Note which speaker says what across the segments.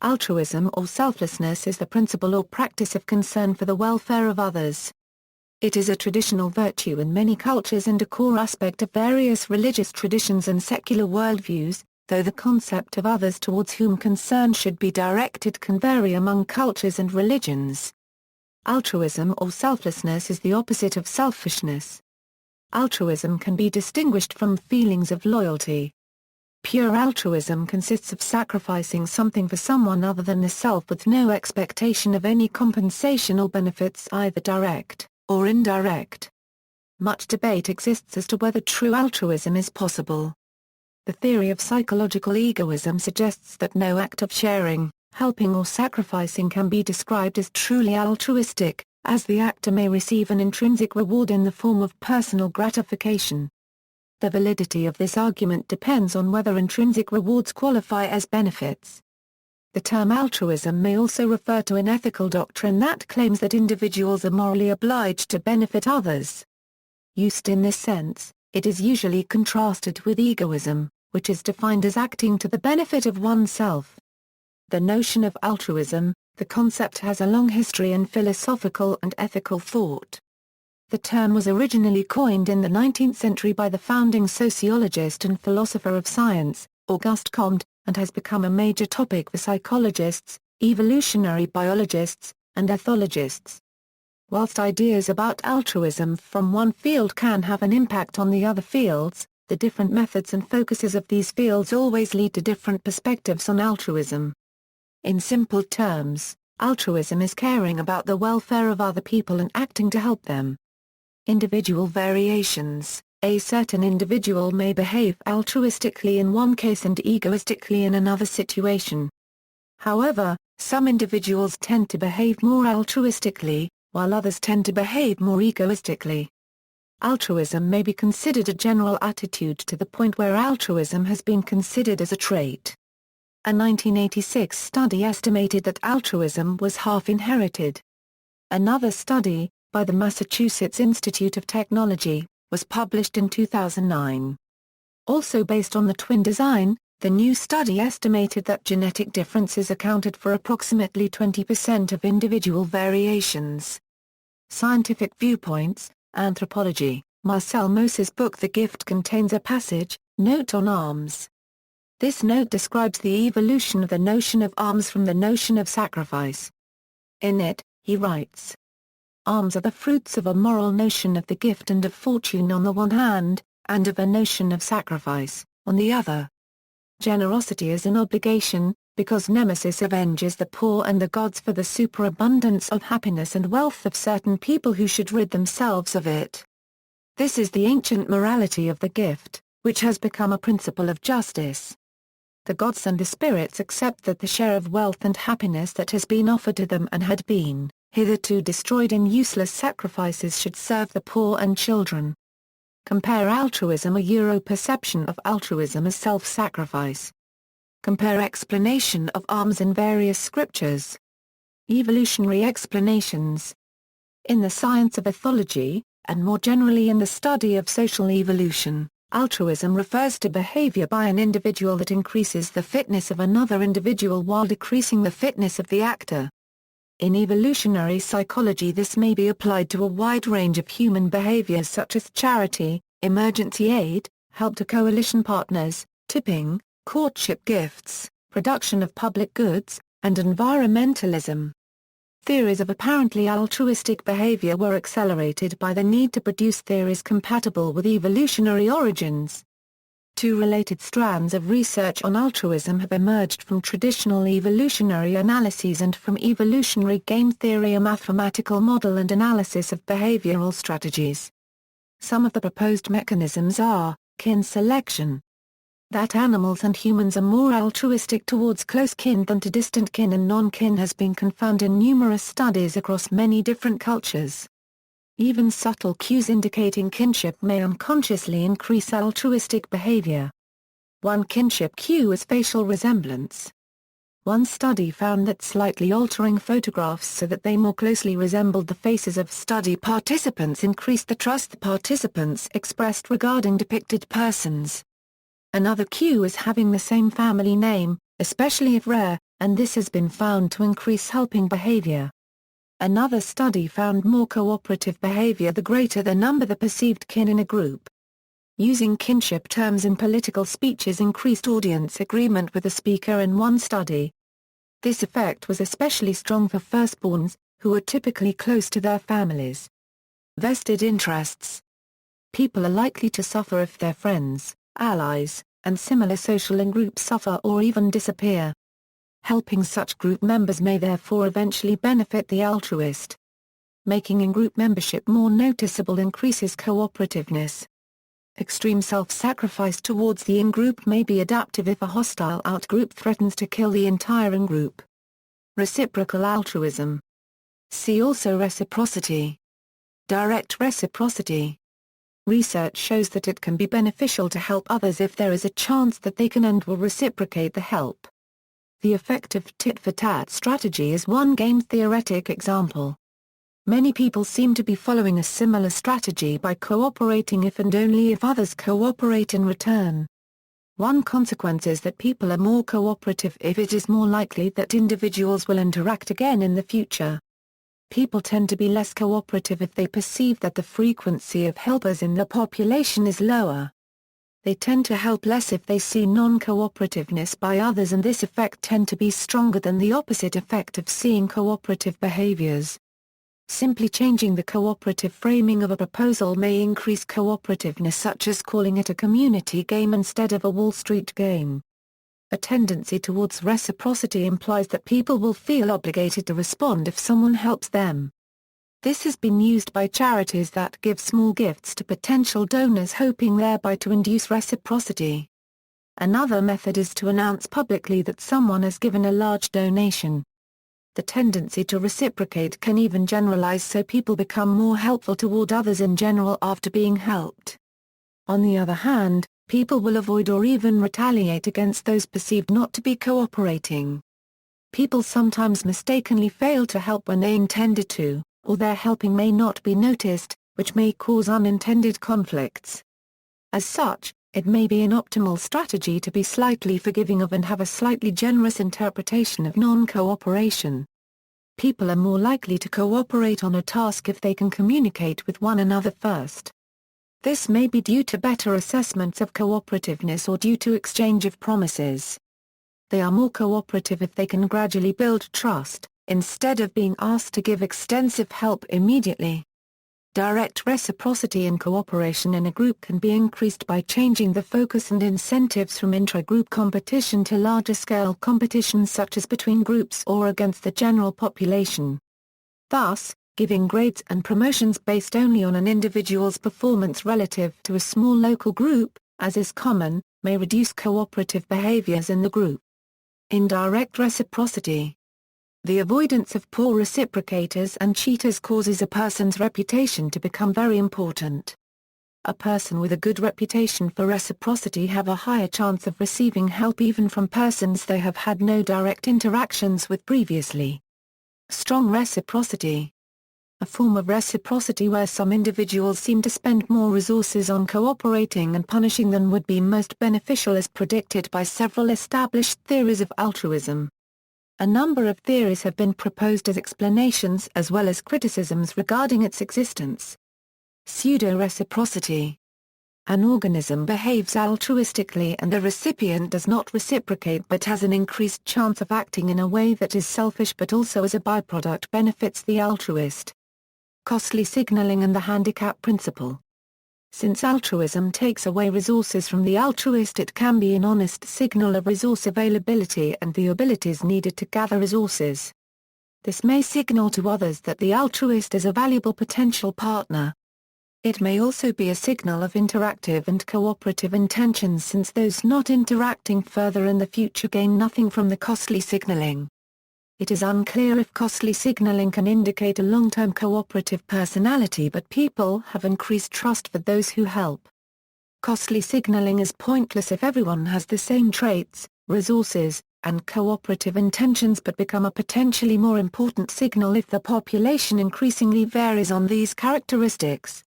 Speaker 1: Altruism or selflessness is the principle or practice of concern for the welfare of others. It is a traditional virtue in many cultures and a core aspect of various religious traditions and secular worldviews, though the concept of others towards whom concern should be directed can vary among cultures and religions. Altruism or selflessness is the opposite of selfishness. Altruism can be distinguished from feelings of loyalty. Pure altruism consists of sacrificing something for someone other than the self with no expectation of any compensation or benefits, either direct or indirect. Much debate exists as to whether true altruism is possible. The theory of psychological egoism suggests that no act of sharing, helping or sacrificing can be described as truly altruistic, as the actor may receive an intrinsic reward in the form of personal gratification. The validity of this argument depends on whether intrinsic rewards qualify as benefits. The term altruism may also refer to an ethical doctrine that claims that individuals are morally obliged to benefit others. Used in this sense, it is usually contrasted with egoism, which is defined as acting to the benefit of oneself. The notion of altruism, the concept has a long history in philosophical and ethical thought. The term was originally coined in the 19th century by the founding sociologist and philosopher of science, Auguste Comte, and has become a major topic for psychologists, evolutionary biologists, and ethologists. Whilst ideas about altruism from one field can have an impact on the other fields, the different methods and focuses of these fields always lead to different perspectives on altruism. In simple terms, altruism is caring about the welfare of other people and acting to help them. Individual variations: a certain individual may behave altruistically in one case and egoistically in another situation. However, some individuals tend to behave more altruistically, while others tend to behave more egoistically. Altruism may be considered a general attitude to the point where altruism has been considered as a trait. A 1986 study estimated that altruism was half inherited. Another study, by the Massachusetts Institute of Technology, was published in 2009. Also based on the twin design, the new study estimated that genetic differences accounted for approximately 20% of individual variations. Scientific Viewpoints, Anthropology. Marcel Mauss's book The Gift contains a passage, Note on Alms. This note describes the evolution of the notion of alms from the notion of sacrifice. In it, he writes, "Alms are the fruits of a moral notion of the gift and of fortune on the one hand, and of a notion of sacrifice, on the other. Generosity is an obligation, because Nemesis avenges the poor and the gods for the superabundance of happiness and wealth of certain people who should rid themselves of it. This is the ancient morality of the gift, which has become a principle of justice. The gods and the spirits accept that the share of wealth and happiness that has been offered to them and had been hitherto destroyed in useless sacrifices should serve the poor and children." Compare altruism or Euro-perception of altruism as self-sacrifice. Compare explanation of alms in various scriptures. Evolutionary explanations. In the science of ethology, and more generally in the study of social evolution, altruism refers to behavior by an individual that increases the fitness of another individual while decreasing the fitness of the actor. In evolutionary psychology, this may be applied to a wide range of human behaviors such as charity, emergency aid, help to coalition partners, tipping, courtship gifts, production of public goods, and environmentalism. Theories of apparently altruistic behavior were accelerated by the need to produce theories compatible with evolutionary origins. Two related strands of research on altruism have emerged from traditional evolutionary analyses and from evolutionary game theory, a mathematical model and analysis of behavioral strategies. Some of the proposed mechanisms are, kin selection. That animals and humans are more altruistic towards close kin than to distant kin and non-kin has been confirmed in numerous studies across many different cultures. Even subtle cues indicating kinship may unconsciously increase altruistic behavior. One kinship cue is facial resemblance. One study found that slightly altering photographs so that they more closely resembled the faces of study participants increased the trust the participants expressed regarding depicted persons. Another cue is having the same family name, especially if rare, and this has been found to increase helping behavior. Another study found more cooperative behavior the greater the number the perceived kin in a group. Using kinship terms in political speeches increased audience agreement with the speaker in one study. This effect was especially strong for firstborns, who are typically close to their families. Vested interests. People are likely to suffer if their friends, allies, and similar social in-groups suffer or even disappear. Helping such group members may therefore eventually benefit the altruist. Making in-group membership more noticeable increases cooperativeness. Extreme self-sacrifice towards the in-group may be adaptive if a hostile out-group threatens to kill the entire in-group. Reciprocal altruism. See also reciprocity. Direct reciprocity. Research shows that it can be beneficial to help others if there is a chance that they can and will reciprocate the help. The effective tit-for-tat strategy is one game-theoretic example. Many people seem to be following a similar strategy by cooperating if and only if others cooperate in return. One consequence is that people are more cooperative if it is more likely that individuals will interact again in the future. People tend to be less cooperative if they perceive that the frequency of helpers in the population is lower. They tend to help less if they see non-cooperativeness by others, and this effect tends to be stronger than the opposite effect of seeing cooperative behaviors. Simply changing the cooperative framing of a proposal may increase cooperativeness, such as calling it a community game instead of a Wall Street game. A tendency towards reciprocity implies that people will feel obligated to respond if someone helps them. This has been used by charities that give small gifts to potential donors, hoping thereby to induce reciprocity. Another method is to announce publicly that someone has given a large donation. The tendency to reciprocate can even generalize, so people become more helpful toward others in general after being helped. On the other hand, people will avoid or even retaliate against those perceived not to be cooperating. People sometimes mistakenly fail to help when they intended to, or their helping may not be noticed, which may cause unintended conflicts. As such, it may be an optimal strategy to be slightly forgiving of and have a slightly generous interpretation of non-cooperation. People are more likely to cooperate on a task if they can communicate with one another first. This may be due to better assessments of cooperativeness or due to exchange of promises. They are more cooperative if they can gradually build trust, instead of being asked to give extensive help immediately. Direct reciprocity and cooperation in a group can be increased by changing the focus and incentives from intra-group competition to larger-scale competitions such as between groups or against the general population. Thus, giving grades and promotions based only on an individual's performance relative to a small local group, as is common, may reduce cooperative behaviors in the group. Indirect reciprocity. The avoidance of poor reciprocators and cheaters causes a person's reputation to become very important. A person with a good reputation for reciprocity have a higher chance of receiving help even from persons they have had no direct interactions with previously. Strong reciprocity. A form of reciprocity where some individuals seem to spend more resources on cooperating and punishing than would be most beneficial, as predicted by several established theories of altruism. A number of theories have been proposed as explanations as well as criticisms regarding its existence. Pseudo-reciprocity. An organism behaves altruistically and the recipient does not reciprocate but has an increased chance of acting in a way that is selfish but also as a byproduct benefits the altruist. Costly signaling and the handicap principle. Since altruism takes away resources from the altruist, it can be an honest signal of resource availability and the abilities needed to gather resources. This may signal to others that the altruist is a valuable potential partner. It may also be a signal of interactive and cooperative intentions, since those not interacting further in the future gain nothing from the costly signaling. It is unclear if costly signaling can indicate a long-term cooperative personality, but people have increased trust for those who help. Costly signaling is pointless if everyone has the same traits, resources, and cooperative intentions, but become a potentially more important signal if the population increasingly varies on these characteristics.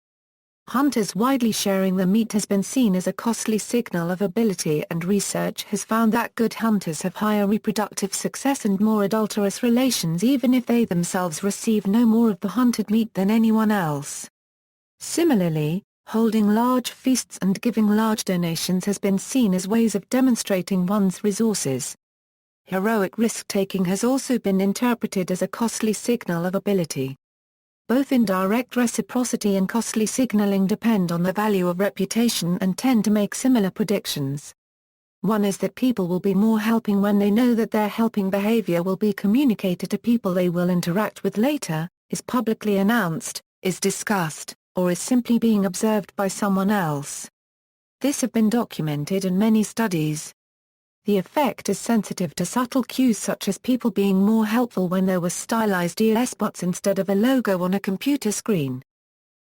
Speaker 1: Hunters widely sharing the meat has been seen as a costly signal of ability, and research has found that good hunters have higher reproductive success and more adulterous relations even if they themselves receive no more of the hunted meat than anyone else. Similarly, holding large feasts and giving large donations has been seen as ways of demonstrating one's resources. Heroic risk-taking has also been interpreted as a costly signal of ability. Both indirect reciprocity and costly signaling depend on the value of reputation and tend to make similar predictions. One is that people will be more helping when they know that their helping behavior will be communicated to people they will interact with later, is publicly announced, is discussed, or is simply being observed by someone else. This have been documented in many studies. The effect is sensitive to subtle cues such as people being more helpful when there was stylized ES spots instead of a logo on a computer screen.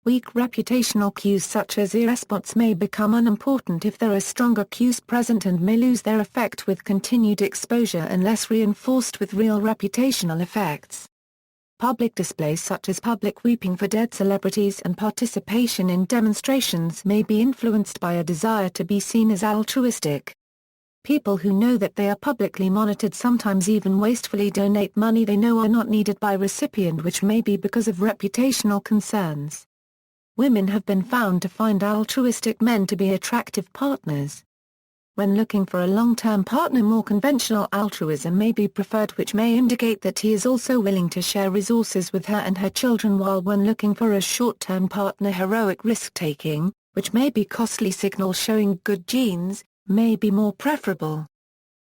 Speaker 1: Weak reputational cues such as ES spots may become unimportant if there are stronger cues present and may lose their effect with continued exposure unless reinforced with real reputational effects. Public displays such as public weeping for dead celebrities and participation in demonstrations may be influenced by a desire to be seen as altruistic. People who know that they are publicly monitored sometimes even wastefully donate money they know are not needed by recipient, which may be because of reputational concerns. Women have been found to find altruistic men to be attractive partners. When looking for a long-term partner, more conventional altruism may be preferred, which may indicate that he is also willing to share resources with her and her children, while when looking for a short-term partner, heroic risk-taking, which may be costly signal showing good genes, may be more preferable.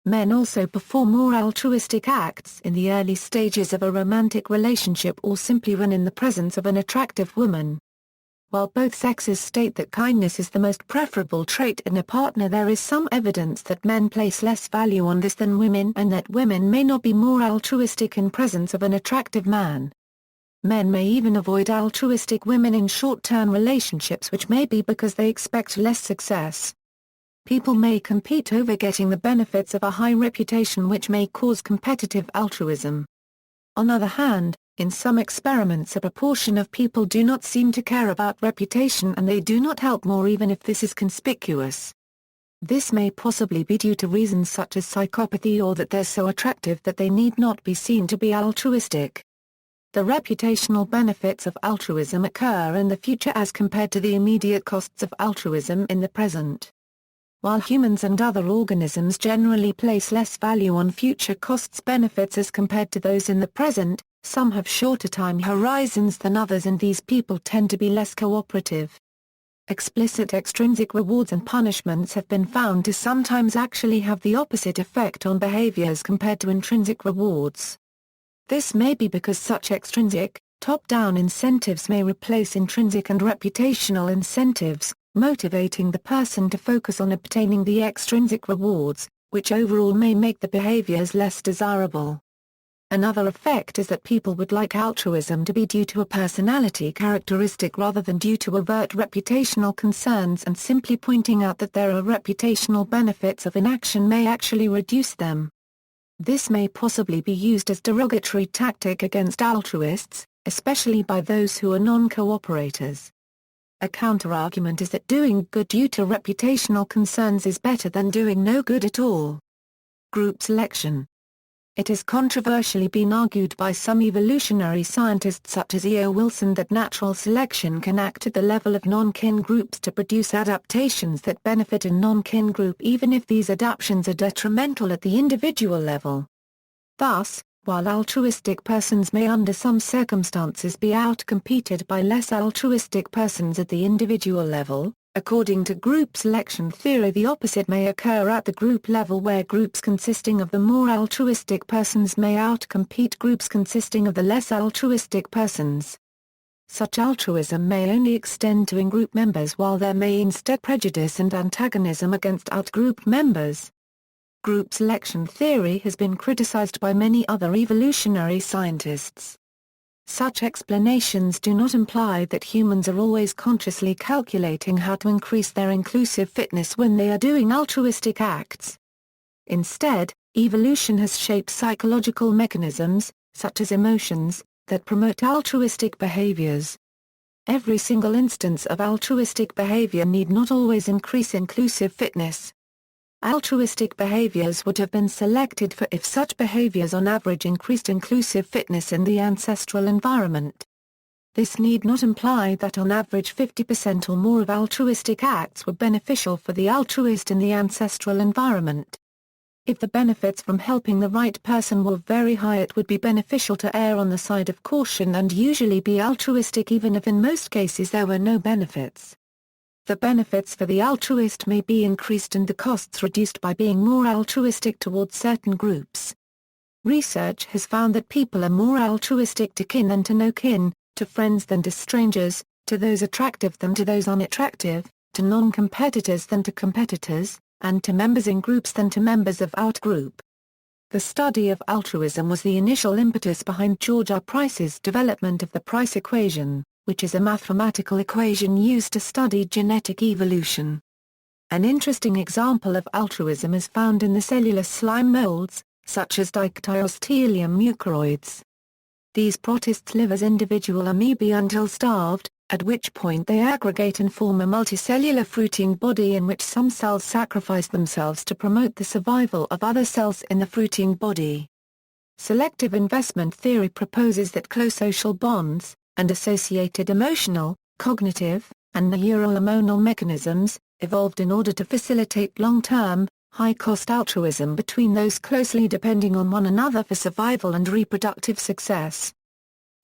Speaker 1: Men also perform more altruistic acts in the early stages of a romantic relationship or simply when in the presence of an attractive woman. While both sexes state that kindness is the most preferable trait in a partner, there is some evidence that men place less value on this than women, and that women may not be more altruistic in presence of an attractive man. Men may even avoid altruistic women in short-term relationships, which may be because they expect less success. People may compete over getting the benefits of a high reputation, which may cause competitive altruism. On the other hand, in some experiments a proportion of people do not seem to care about reputation and they do not help more even if this is conspicuous. This may possibly be due to reasons such as psychopathy, or that they're so attractive that they need not be seen to be altruistic. The reputational benefits of altruism occur in the future as compared to the immediate costs of altruism in the present. While humans and other organisms generally place less value on future costs-benefits as compared to those in the present, some have shorter time horizons than others, and these people tend to be less cooperative. Explicit extrinsic rewards and punishments have been found to sometimes actually have the opposite effect on behaviors compared to intrinsic rewards. This may be because such extrinsic, top-down incentives may replace intrinsic and reputational incentives, motivating the person to focus on obtaining the extrinsic rewards, which overall may make the behaviors less desirable. Another effect is that people would like altruism to be due to a personality characteristic rather than due to overt reputational concerns, and simply pointing out that there are reputational benefits of inaction may actually reduce them. This may possibly be used as derogatory tactic against altruists, especially by those who are non-cooperators. A counterargument is that doing good due to reputational concerns is better than doing no good at all. Group selection. It has controversially been argued by some evolutionary scientists such as E. O. Wilson that natural selection can act at the level of non-kin groups to produce adaptations that benefit a non-kin group even if these adaptations are detrimental at the individual level. Thus, while altruistic persons may under some circumstances be outcompeted by less altruistic persons at the individual level, according to group selection theory the opposite may occur at the group level, where groups consisting of the more altruistic persons may outcompete groups consisting of the less altruistic persons. Such altruism may only extend to in-group members, while there may instead prejudice and antagonism against out-group members. Group selection theory has been criticized by many other evolutionary scientists. Such explanations do not imply that humans are always consciously calculating how to increase their inclusive fitness when they are doing altruistic acts. Instead, evolution has shaped psychological mechanisms, such as emotions, that promote altruistic behaviors. Every single instance of altruistic behavior need not always increase inclusive fitness. Altruistic behaviors would have been selected for if such behaviors on average increased inclusive fitness in the ancestral environment. This need not imply that on average 50% or more of altruistic acts were beneficial for the altruist in the ancestral environment. If the benefits from helping the right person were very high, it would be beneficial to err on the side of caution and usually be altruistic even if in most cases there were no benefits. The benefits for the altruist may be increased and the costs reduced by being more altruistic towards certain groups. Research has found that people are more altruistic to kin than to no kin, to friends than to strangers, to those attractive than to those unattractive, to non-competitors than to competitors, and to members in groups than to members of outgroup. The study of altruism was the initial impetus behind George R. Price's development of the Price equation, which is a mathematical equation used to study genetic evolution. An interesting example of altruism is found in the cellular slime molds, such as Dictyostelium mucoroides. These protists live as individual amoebae until starved, at which point they aggregate and form a multicellular fruiting body in which some cells sacrifice themselves to promote the survival of other cells in the fruiting body. Selective investment theory proposes that close social bonds, and associated emotional, cognitive, and neurohormonal mechanisms, evolved in order to facilitate long-term, high-cost altruism between those closely depending on one another for survival and reproductive success.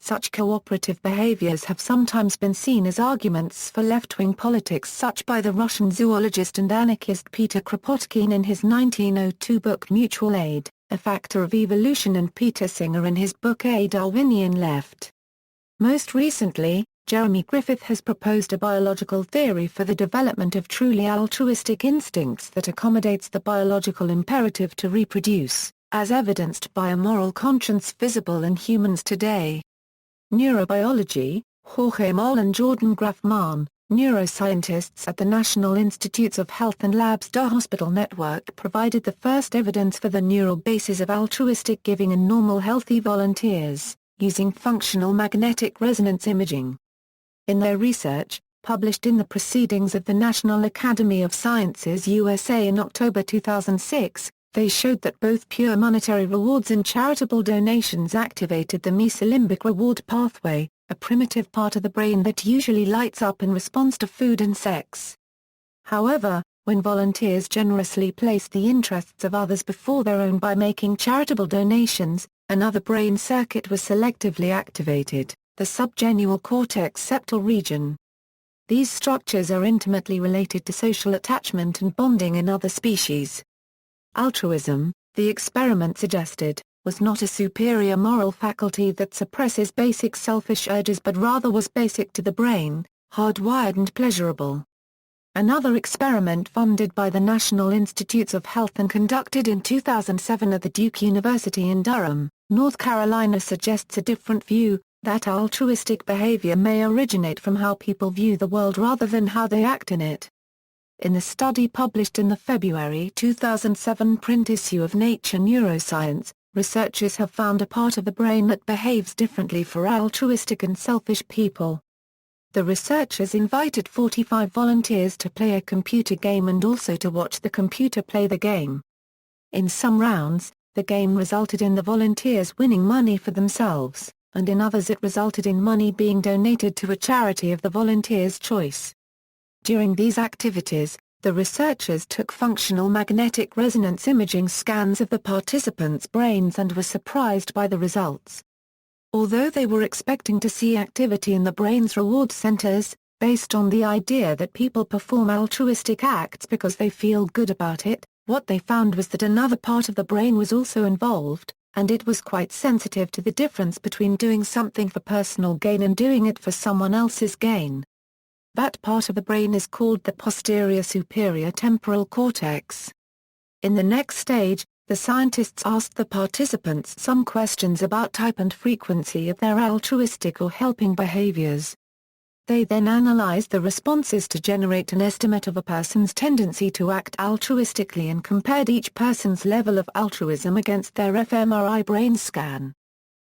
Speaker 1: Such cooperative behaviors have sometimes been seen as arguments for left-wing politics, such by the Russian zoologist and anarchist Peter Kropotkin in his 1902 book Mutual Aid, A Factor of Evolution, and Peter Singer in his book A Darwinian Left. Most recently, Jeremy Griffith has proposed a biological theory for the development of truly altruistic instincts that accommodates the biological imperative to reproduce, as evidenced by a moral conscience visible in humans today. Neurobiology, Jorge Moll and Jordan Graf-Mann, neuroscientists at the National Institutes of Health and Labs DA Hospital Network, provided the first evidence for the neural basis of altruistic giving in normal healthy volunteers, using functional magnetic resonance imaging. In their research, published in the Proceedings of the National Academy of Sciences USA in October 2006, they showed that both pure monetary rewards and charitable donations activated the mesolimbic reward pathway, a primitive part of the brain that usually lights up in response to food and sex. However, when volunteers generously placed the interests of others before their own by making charitable donations, another brain circuit was selectively activated, the subgenual cortex septal region. These structures are intimately related to social attachment and bonding in other species. Altruism, the experiment suggested, was not a superior moral faculty that suppresses basic selfish urges but rather was basic to the brain, hardwired and pleasurable. Another experiment funded by the National Institutes of Health and conducted in 2007 at the Duke University in Durham, North Carolina, suggests a different view, that altruistic behavior may originate from how people view the world rather than how they act in it. In the study published in the February 2007 print issue of Nature Neuroscience, researchers have found a part of the brain that behaves differently for altruistic and selfish people. The researchers invited 45 volunteers to play a computer game and also to watch the computer play the game. In some rounds, the game resulted in the volunteers winning money for themselves, and in others it resulted in money being donated to a charity of the volunteers' choice. During these activities, the researchers took functional magnetic resonance imaging scans of the participants' brains and were surprised by the results. Although they were expecting to see activity in the brain's reward centers, based on the idea that people perform altruistic acts because they feel good about it, what they found was that another part of the brain was also involved, and it was quite sensitive to the difference between doing something for personal gain and doing it for someone else's gain. That part of the brain is called the posterior superior temporal cortex. In the next stage, the scientists asked the participants some questions about type and frequency of their altruistic or helping behaviors. They then analyzed the responses to generate an estimate of a person's tendency to act altruistically and compared each person's level of altruism against their fMRI brain scan.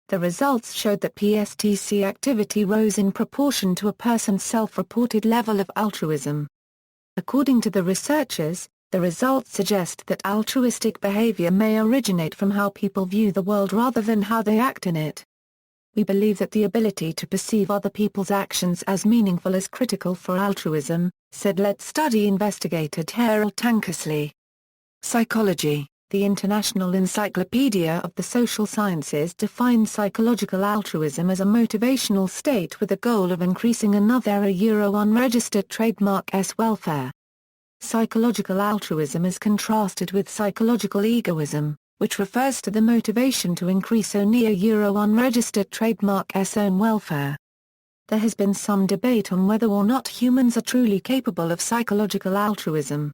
Speaker 1: The results showed that PSTC activity rose in proportion to a person's self-reported level of altruism. According to the researchers, the results suggest that altruistic behavior may originate from how people view the world rather than how they act in it. We believe that the ability to perceive other people's actions as meaningful is critical for altruism, said Let's Study investigator Harold Tankersley. Psychology. The International Encyclopedia of the Social Sciences defines psychological altruism as a motivational state with the goal of increasing another unregistered trademark's welfare. Psychological altruism is contrasted with psychological egoism, which refers to the motivation to increase only unregistered trademark's own welfare. There has been some debate on whether or not humans are truly capable of psychological altruism.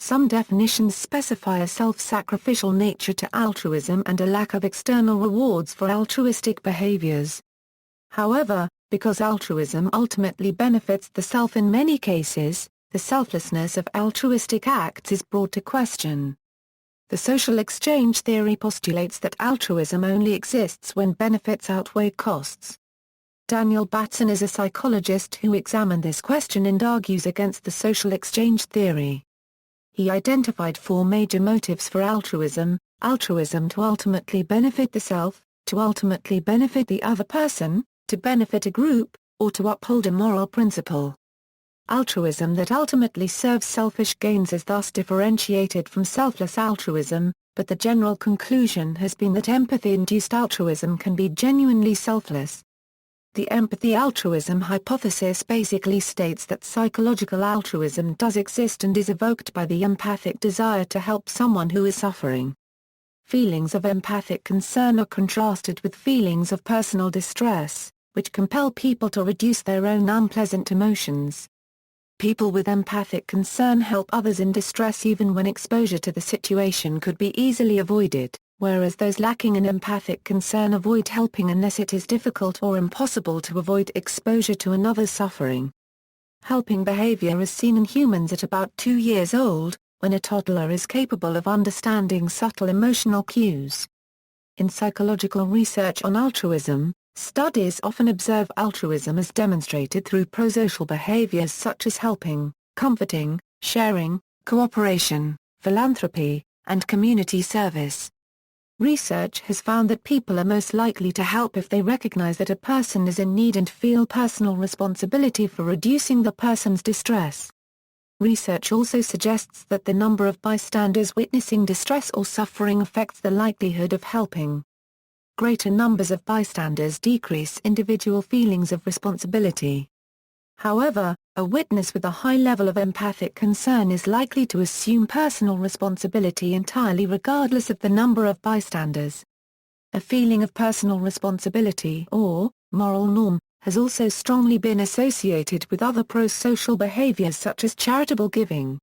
Speaker 1: Some definitions specify a self-sacrificial nature to altruism and a lack of external rewards for altruistic behaviors. However, because altruism ultimately benefits the self in many cases, the selflessness of altruistic acts is brought to question. The social exchange theory postulates that altruism only exists when benefits outweigh costs. Daniel Batson is a psychologist who examined this question and argues against the social exchange theory. He identified four major motives for altruism: altruism to ultimately benefit the self, to ultimately benefit the other person, to benefit a group, or to uphold a moral principle. Altruism that ultimately serves selfish gains is thus differentiated from selfless altruism, but the general conclusion has been that empathy-induced altruism can be genuinely selfless. The empathy-altruism hypothesis basically states that psychological altruism does exist and is evoked by the empathic desire to help someone who is suffering. Feelings of empathic concern are contrasted with feelings of personal distress, which compel people to reduce their own unpleasant emotions. People with empathic concern help others in distress even when exposure to the situation could be easily avoided, whereas those lacking in empathic concern avoid helping unless it is difficult or impossible to avoid exposure to another's suffering. Helping behavior is seen in humans at about 2 years old, when a toddler is capable of understanding subtle emotional cues. In psychological research on altruism, studies often observe altruism as demonstrated through prosocial behaviors such as helping, comforting, sharing, cooperation, philanthropy, and community service. Research has found that people are most likely to help if they recognize that a person is in need and feel personal responsibility for reducing the person's distress. Research also suggests that the number of bystanders witnessing distress or suffering affects the likelihood of helping. Greater numbers of bystanders decrease individual feelings of responsibility. However, a witness with a high level of empathic concern is likely to assume personal responsibility entirely regardless of the number of bystanders. A feeling of personal responsibility or moral norm has also strongly been associated with other pro-social behaviors such as charitable giving.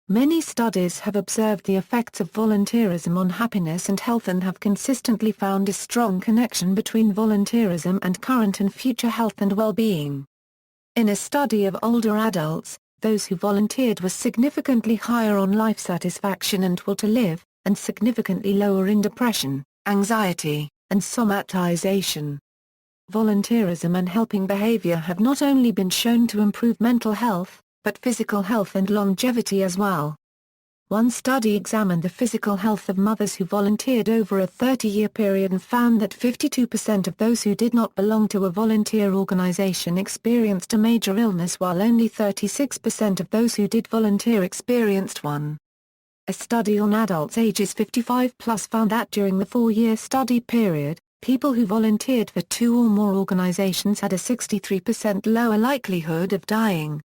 Speaker 1: Many studies have observed the effects of volunteerism on happiness and health and have consistently found a strong connection between volunteerism and current and future health and well-being. In a study of older adults, those who volunteered were significantly higher on life satisfaction and will to live, and significantly lower in depression, anxiety, and somatization. Volunteerism and helping behavior have not only been shown to improve mental health, but physical health and longevity as well. One study examined the physical health of mothers who volunteered over a 30-year period and found that 52% of those who did not belong to a volunteer organization experienced a major illness while only 36% of those who did volunteer experienced one. A study on adults ages 55 plus found that during the 4-year study period, people who volunteered for 2 or more organizations had a 63% lower likelihood of dying.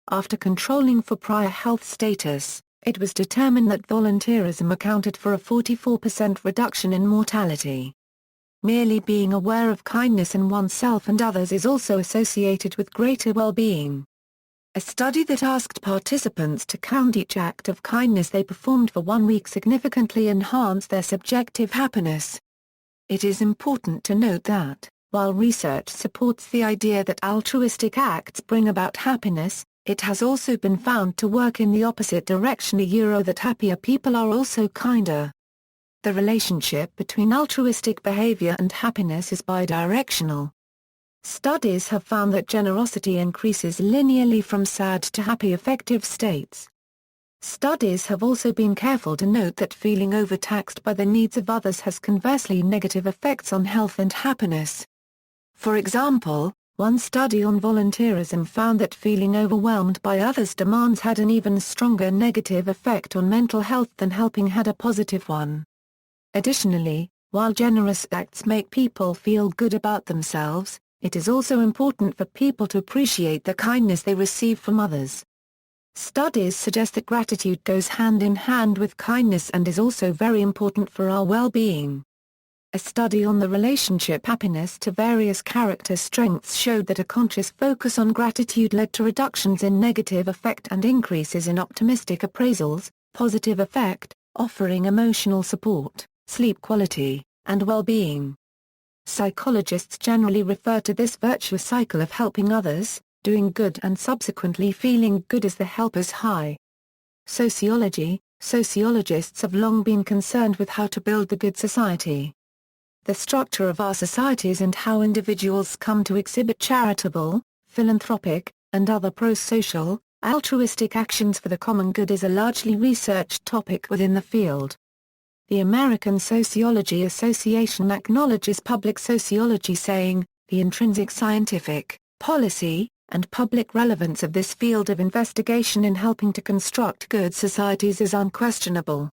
Speaker 1: After controlling for prior health status, it was determined that volunteerism accounted for a 44% reduction in mortality. Merely being aware of kindness in oneself and others is also associated with greater well-being. A study that asked participants to count each act of kindness they performed for 1 week significantly enhanced their subjective happiness. It is important to note that, while research supports the idea that altruistic acts bring about happiness, it has also been found to work in the opposite direction, that happier people are also kinder. The relationship between altruistic behavior and happiness is bidirectional. Studies have found that generosity increases linearly from sad to happy affective states. Studies have also been careful to note that feeling overtaxed by the needs of others has conversely negative effects on health and happiness. For example, one study on volunteerism found that feeling overwhelmed by others' demands had an even stronger negative effect on mental health than helping had a positive one. Additionally, while generous acts make people feel good about themselves, it is also important for people to appreciate the kindness they receive from others. Studies suggest that gratitude goes hand in hand with kindness and is also very important for our well-being. A study on the relationship happiness to various character strengths showed that a conscious focus on gratitude led to reductions in negative affect and increases in optimistic appraisals, positive affect, offering emotional support, sleep quality, and well-being. Psychologists generally refer to this virtuous cycle of helping others, doing good and subsequently feeling good as the helper's high. Sociologists have long been concerned with how to build the good society. The structure of our societies and how individuals come to exhibit charitable, philanthropic, and other pro-social, altruistic actions for the common good is a largely researched topic within the field. The American Sociology Association acknowledges public sociology, saying, "The intrinsic scientific, policy, and public relevance of this field of investigation in helping to construct good societies is unquestionable."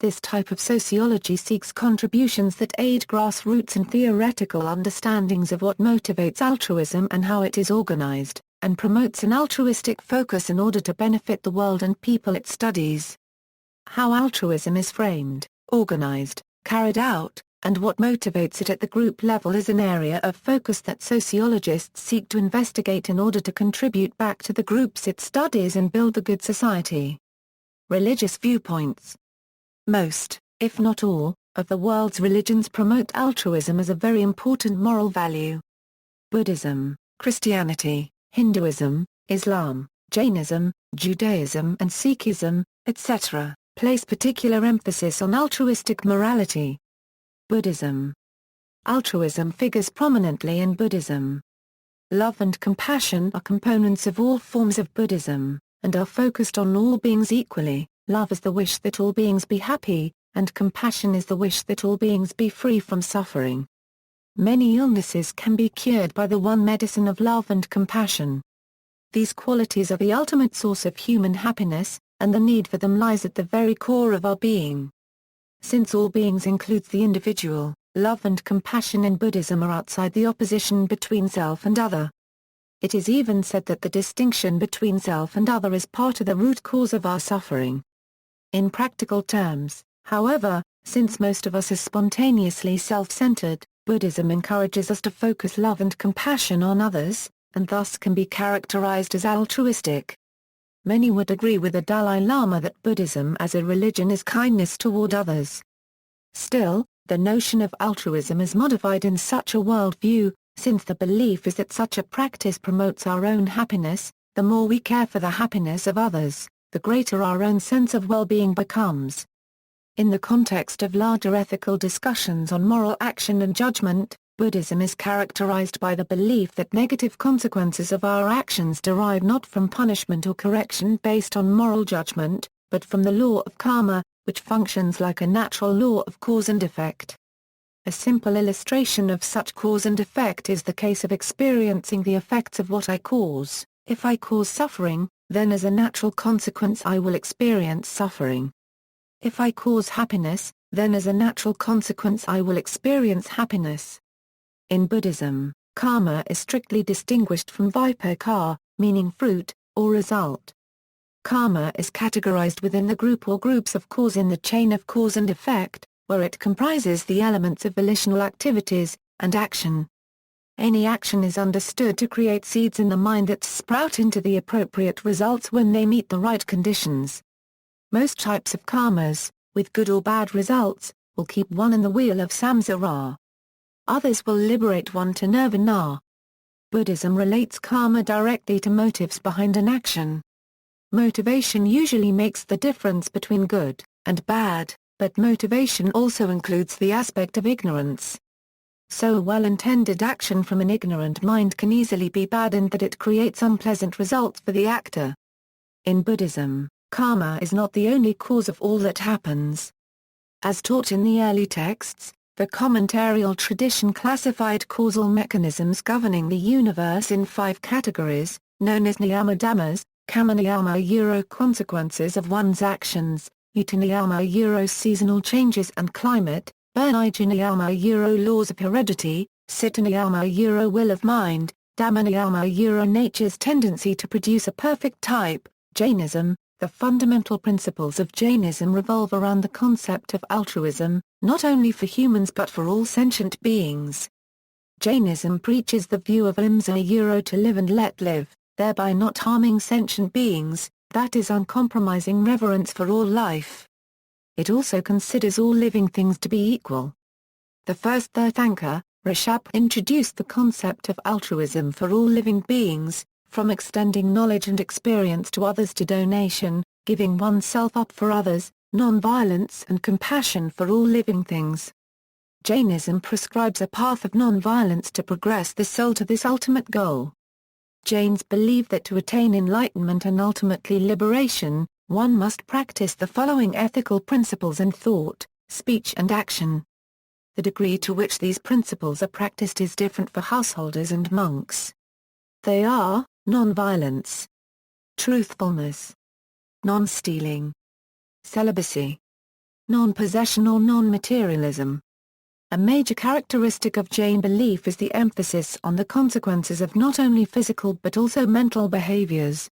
Speaker 1: This type of sociology seeks contributions that aid grassroots and theoretical understandings of what motivates altruism and how it is organized, and promotes an altruistic focus in order to benefit the world and people it studies. How altruism is framed, organized, carried out, and what motivates it at the group level is an area of focus that sociologists seek to investigate in order to contribute back to the groups it studies and build the good society. Religious viewpoints. Most, if not all, of the world's religions promote altruism as a very important moral value. Buddhism, Christianity, Hinduism, Islam, Jainism, Judaism and Sikhism, etc., place particular emphasis on altruistic morality. Buddhism. Altruism figures prominently in Buddhism. Love and compassion are components of all forms of Buddhism, and are focused on all beings equally. Love is the wish that all beings be happy, and compassion is the wish that all beings be free from suffering. Many illnesses can be cured by the one medicine of love and compassion. These qualities are the ultimate source of human happiness, and the need for them lies at the very core of our being. Since all beings includes the individual, love and compassion in Buddhism are outside the opposition between self and other. It is even said that the distinction between self and other is part of the root cause of our suffering. In practical terms, however, since most of us are spontaneously self-centered, Buddhism encourages us to focus love and compassion on others, and thus can be characterized as altruistic. Many would agree with the Dalai Lama that Buddhism as a religion is kindness toward others. Still, the notion of altruism is modified in such a worldview, since the belief is that such a practice promotes our own happiness. The more we care for the happiness of others, the greater our own sense of well-being becomes. In the context of larger ethical discussions on moral action and judgment, Buddhism is characterized by the belief that negative consequences of our actions derive not from punishment or correction based on moral judgment, but from the law of karma, which functions like a natural law of cause and effect. A simple illustration of such cause and effect is the case of experiencing the effects of what I cause. If I cause suffering, then as a natural consequence I will experience suffering. If I cause happiness, then as a natural consequence I will experience happiness. In Buddhism, karma is strictly distinguished from vipaka, meaning fruit, or result. Karma is categorized within the group or groups of cause in the chain of cause and effect, where it comprises the elements of volitional activities, and action. Any action is understood to create seeds in the mind that sprout into the appropriate results when they meet the right conditions. Most types of karmas, with good or bad results, will keep one in the wheel of samsara. Others will liberate one to nirvana. Buddhism relates karma directly to motives behind an action. Motivation usually makes the difference between good and bad, but motivation also includes the aspect of ignorance. So a well-intended action from an ignorant mind can easily be bad in that it creates unpleasant results for the actor. In Buddhism, karma is not the only cause of all that happens. As taught in the early texts, the commentarial tradition classified causal mechanisms governing the universe in 5 categories, known as niyama dhammas, karma niyama consequences of one's actions, uta niyama seasonal changes and climate, Bernija niyama laws of heredity, citta niyama will of mind, dhamma niyama nature's tendency to produce a perfect type. Jainism. The fundamental principles of Jainism revolve around the concept of altruism, not only for humans but for all sentient beings. Jainism preaches the view of ahimsa to live and let live, thereby not harming sentient beings, that is uncompromising reverence for all life. It also considers all living things to be equal. The first Tirthankar, Rishabh, introduced the concept of altruism for all living beings, from extending knowledge and experience to others to donation, giving oneself up for others, non-violence and compassion for all living things. Jainism prescribes a path of non-violence to progress the soul to this ultimate goal. Jains believe that to attain enlightenment and ultimately liberation, one must practice the following ethical principles in thought, speech and action. The degree to which these principles are practiced is different for householders and monks. They are, non-violence, truthfulness, non-stealing, celibacy, non-possession or non-materialism. A major characteristic of Jain belief is the emphasis on the consequences of not only physical but also mental behaviors.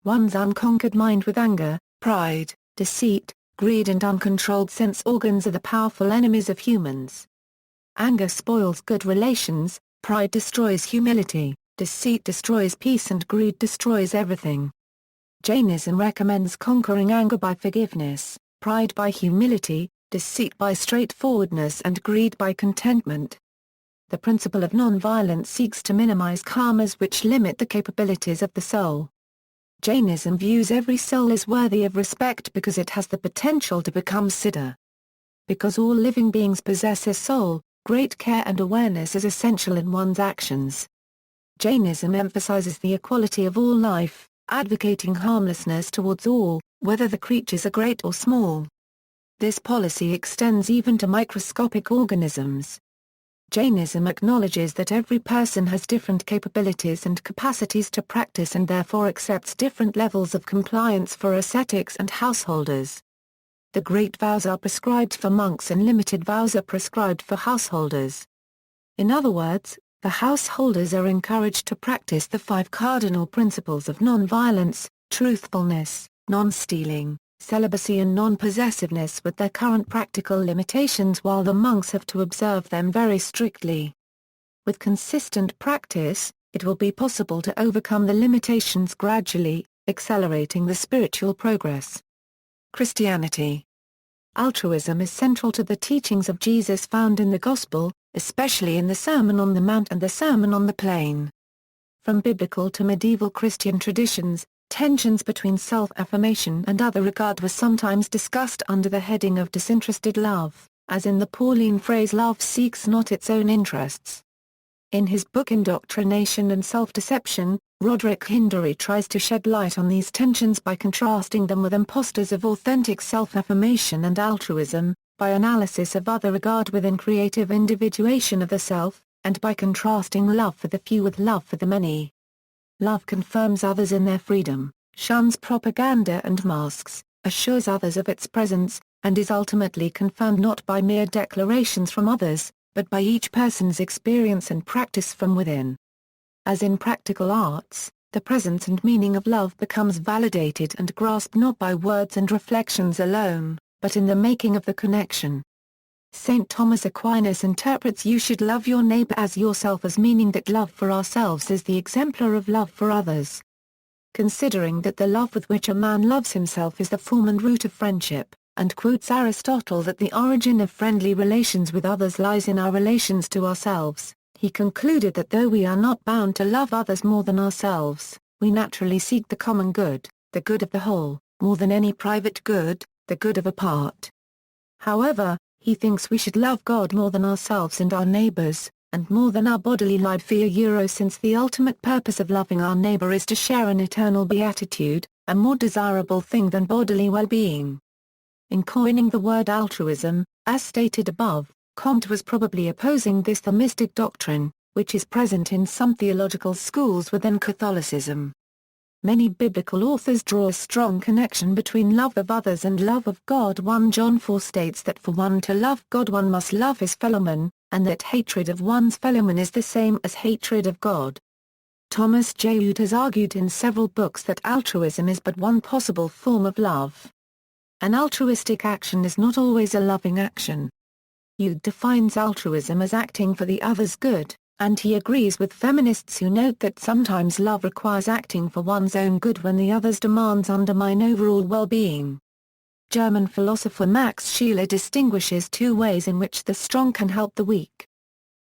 Speaker 1: One's unconquered mind with anger, pride, deceit, greed and uncontrolled sense organs are the powerful enemies of humans. Anger spoils good relations, pride destroys humility, deceit destroys peace and greed destroys everything. Jainism recommends conquering anger by forgiveness, pride by humility, deceit by straightforwardness and greed by contentment. The principle of non-violence seeks to minimize karmas which limit the capabilities of the soul. Jainism views every soul as worthy of respect because it has the potential to become siddha. Because all living beings possess a soul, great care and awareness is essential in one's actions. Jainism emphasizes the equality of all life, advocating harmlessness towards all, whether the creatures are great or small. This policy extends even to microscopic organisms. Jainism acknowledges that every person has different capabilities and capacities to practice and therefore accepts different levels of compliance for ascetics and householders. The great vows are prescribed for monks and limited vows are prescribed for householders. In other words, the householders are encouraged to practice the 5 cardinal principles of non-violence, truthfulness, non-stealing, celibacy and non-possessiveness with their current practical limitations while the monks have to observe them very strictly. With consistent practice, it will be possible to overcome the limitations gradually, accelerating the spiritual progress. Christianity. Altruism is central to the teachings of Jesus found in the Gospel, especially in the Sermon on the Mount and the Sermon on the Plain. From biblical to medieval Christian traditions, tensions between self-affirmation and other regard were sometimes discussed under the heading of disinterested love, as in the Pauline phrase love seeks not its own interests. In his book Indoctrination and Self-Deception, Roderick Hindery tries to shed light on these tensions by contrasting them with imposters of authentic self-affirmation and altruism, by analysis of other regard within creative individuation of the self, and by contrasting love for the few with love for the many. Love confirms others in their freedom, shuns propaganda and masks, assures others of its presence, and is ultimately confirmed not by mere declarations from others, but by each person's experience and practice from within. As in practical arts, the presence and meaning of love becomes validated and grasped not by words and reflections alone, but in the making of the connection. St. Thomas Aquinas interprets "you should love your neighbor as yourself" as meaning that love for ourselves is the exemplar of love for others. Considering that the love with which a man loves himself is the form and root of friendship, and quotes Aristotle that the origin of friendly relations with others lies in our relations to ourselves, he concluded that though we are not bound to love others more than ourselves, we naturally seek the common good, the good of the whole, more than any private good, the good of a part. However, he thinks we should love God more than ourselves and our neighbors, and more than our bodily life since the ultimate purpose of loving our neighbor is to share an eternal beatitude, a more desirable thing than bodily well-being. In coining the word altruism, as stated above, Comte was probably opposing this Thomistic doctrine, which is present in some theological schools within Catholicism. Many biblical authors draw a strong connection between love of others and love of God. 1 John 4 states that for one to love God one must love his fellowman, and that hatred of one's fellowman is the same as hatred of God. Thomas J. Ude has argued in several books that altruism is but one possible form of love. An altruistic action is not always a loving action. Ude defines altruism as acting for the other's good, and he agrees with feminists who note that sometimes love requires acting for one's own good when the other's demands undermine overall well-being. German philosopher Max Scheler distinguishes two ways in which the strong can help the weak.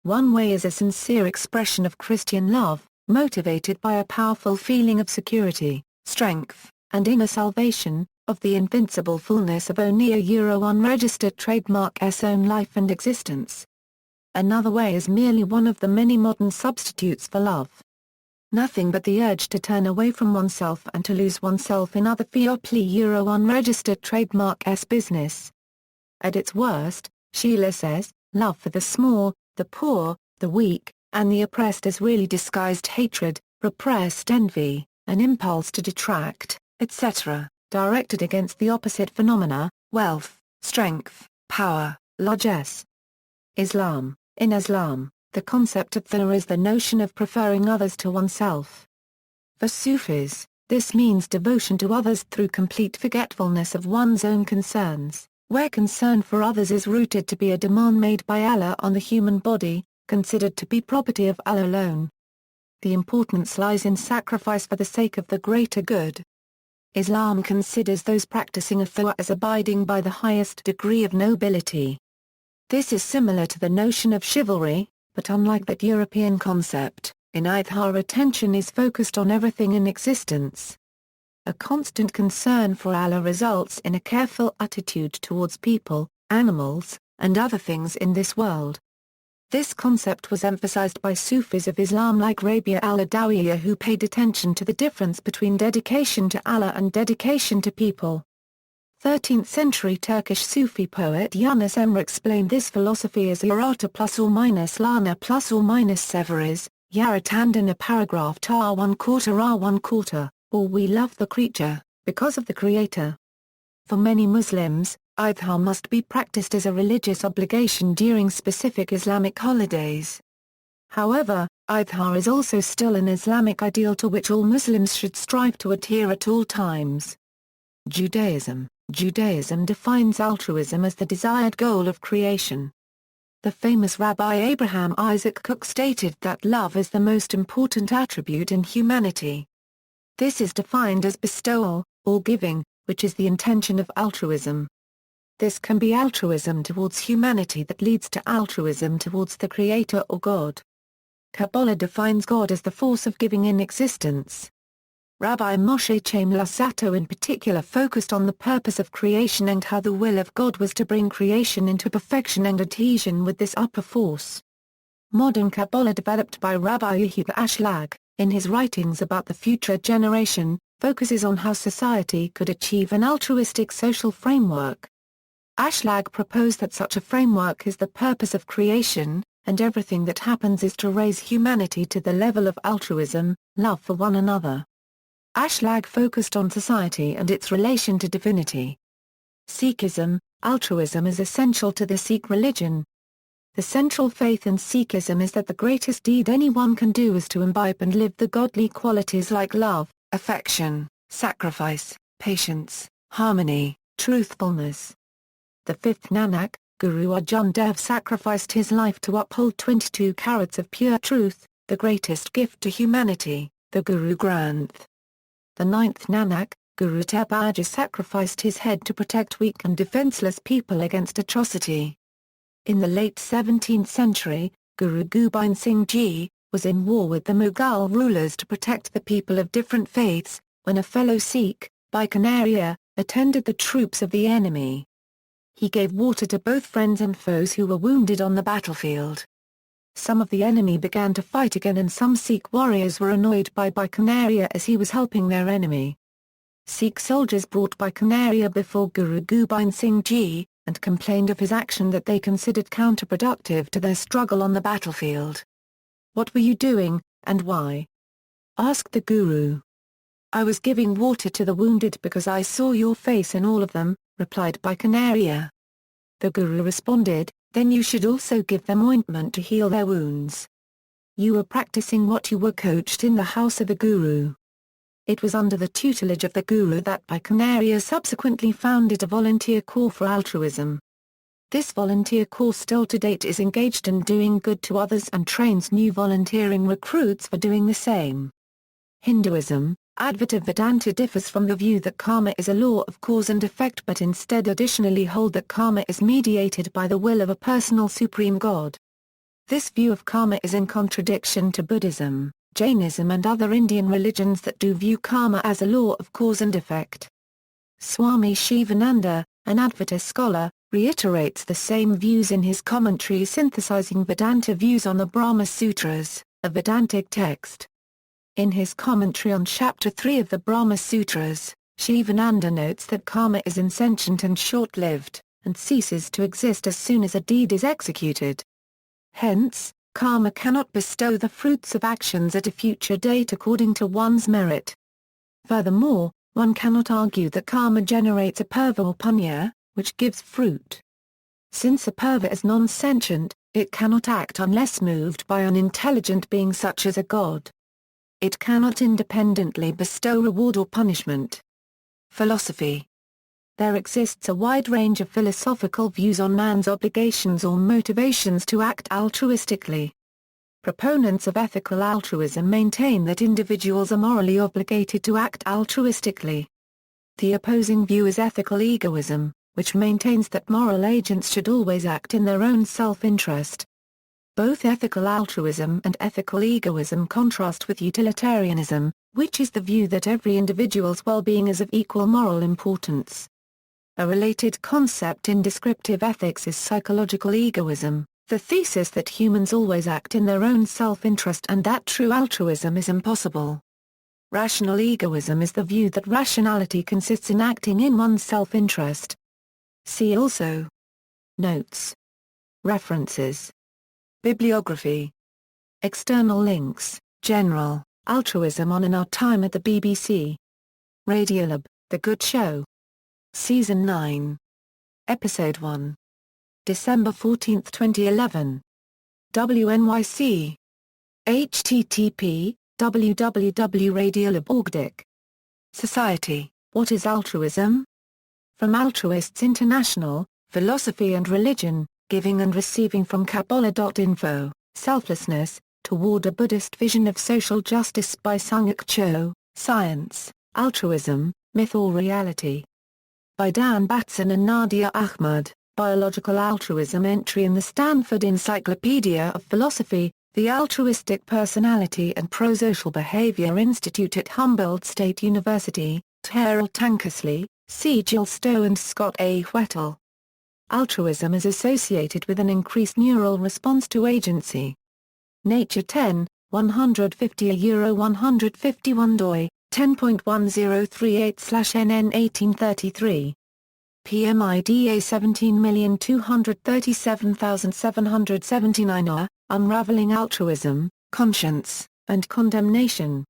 Speaker 1: One way is a sincere expression of Christian love, motivated by a powerful feeling of security, strength, and inner salvation, of the invincible fullness of unregistered trademark's own life and existence. Another way is merely one of the many modern substitutes for love. Nothing but the urge to turn away from oneself and to lose oneself in other unregistered trademark's business. At its worst, Scheler says, love for the small, the poor, the weak, and the oppressed is really disguised hatred, repressed envy, an impulse to detract, etc., directed against the opposite phenomena, wealth, strength, power, largesse. Islam. In Islam, the concept of thana is the notion of preferring others to oneself. For Sufis, this means devotion to others through complete forgetfulness of one's own concerns, where concern for others is rooted to be a demand made by Allah on the human body, considered to be property of Allah alone. The importance lies in sacrifice for the sake of the greater good. Islam considers those practicing athwa as abiding by the highest degree of nobility. This is similar to the notion of chivalry, but unlike that European concept, in athwa attention is focused on everything in existence. A constant concern for Allah results in a careful attitude towards people, animals, and other things in this world. This concept was emphasized by Sufis of Islam like Rabia al-Adawiyya, who paid attention to the difference between dedication to Allah and dedication to people. 13th-century Turkish Sufi poet Yunus Emre explained this philosophy as yarata plus or minus lana plus or minus severis, yarat in a paragraph ta 1/4 or we love the creature, because of the Creator. For many Muslims, athwa must be practiced as a religious obligation during specific Islamic holidays. However, athwa is also still an Islamic ideal to which all Muslims should strive to adhere at all times. Judaism. Judaism defines altruism as the desired goal of creation. The famous Rabbi Abraham Isaac Kook stated that love is the most important attribute in humanity. This is defined as bestowal, or giving, which is the intention of altruism. This can be altruism towards humanity that leads to altruism towards the Creator or God. Kabbalah defines God as the force of giving in existence. Rabbi Moshe Chaim Luzzatto in particular focused on the purpose of creation and how the will of God was to bring creation into perfection and adhesion with this upper force. Modern Kabbalah developed by Rabbi Yehuda Ashlag, in his writings about the future generation, focuses on how society could achieve an altruistic social framework. Ashlag proposed that such a framework is the purpose of creation, and everything that happens is to raise humanity to the level of altruism, love for one another. Ashlag focused on society and its relation to divinity. Sikhism. Altruism is essential to the Sikh religion. The central faith in Sikhism is that the greatest deed anyone can do is to imbibe and live the godly qualities like love, affection, sacrifice, patience, harmony, truthfulness. The fifth Nanak, Guru Arjan Dev sacrificed his life to uphold 22 carats of pure truth, the greatest gift to humanity, the Guru Granth. The ninth Nanak, Guru Teg Bahadur sacrificed his head to protect weak and defenseless people against atrocity. In the late 17th century, Guru Gobind Singh Ji was in war with the Mughal rulers to protect the people of different faiths, when a fellow Sikh, by Canaria, attended the troops of the enemy. He gave water to both friends and foes who were wounded on the battlefield. Some of the enemy began to fight again, and some Sikh warriors were annoyed by Bikaneria as he was helping their enemy. Sikh soldiers brought Bikaneria before Guru Gobind Singh Ji, and complained of his action that they considered counterproductive to their struggle on the battlefield. "What were you doing, and why?" asked the Guru. "I was giving water to the wounded because I saw your face in all of them," replied Bikaneria. The Guru responded, "Then you should also give them ointment to heal their wounds." You were practicing what you were coached in the house of the Guru. It was under the tutelage of the Guru that Bikaneria subsequently founded a volunteer corps for altruism. This volunteer corps still to date is engaged in doing good to others and trains new volunteering recruits for doing the same. Hinduism, Advaita Vedanta differs from the view that karma is a law of cause and effect, but instead additionally hold that karma is mediated by the will of a personal supreme god. This view of karma is in contradiction to Buddhism, Jainism and other Indian religions that do view karma as a law of cause and effect. Swami Shivananda, an Advaita scholar, reiterates the same views in his commentary synthesizing Vedanta views on the Brahma Sutras, a Vedantic text. In his commentary on Chapter 3 of the Brahma Sutras, Shivananda notes that karma is insentient and short-lived, and ceases to exist as soon as a deed is executed. Hence, karma cannot bestow the fruits of actions at a future date according to one's merit. Furthermore, one cannot argue that karma generates apurva or punya, which gives fruit. Since apurva is non-sentient, it cannot act unless moved by an intelligent being such as a god. It cannot independently bestow reward or punishment. Philosophy. There exists a wide range of philosophical views on man's obligations or motivations to act altruistically. Proponents of ethical altruism maintain that individuals are morally obligated to act altruistically. The opposing view is ethical egoism, which maintains that moral agents should always act in their own self-interest. Both ethical altruism and ethical egoism contrast with utilitarianism, which is the view that every individual's well-being is of equal moral importance. A related concept in descriptive ethics is psychological egoism, the thesis that humans always act in their own self-interest and that true altruism is impossible. Rational egoism is the view that rationality consists in acting in one's self-interest. See also. Notes. References. Bibliography. External links, General, Altruism on In Our Time at the BBC. Radiolab, The Good Show. Season 9. Episode 1. December 14, 2011. WNYC. http, www.radiolab.org. Society, What is Altruism? From Altruists International, Philosophy and Religion, Giving and Receiving from Kabbalah.info, Selflessness, Toward a Buddhist Vision of Social Justice by Sung-Uk Cho, Science, Altruism, Myth or Reality. By Dan Batson and Nadia Ahmad, Biological Altruism entry in the Stanford Encyclopedia of Philosophy, The Altruistic Personality and Prosocial Behavior Institute at Humboldt State University, Terrell Tankersley, C. Jill Stowe and Scott A. Whettel. Altruism is associated with an increased neural response to agency. Nature 10, 150-151 doi, 10.1038/NN 1833. PMIDA 17237779 Unraveling Altruism, Conscience, and Condemnation.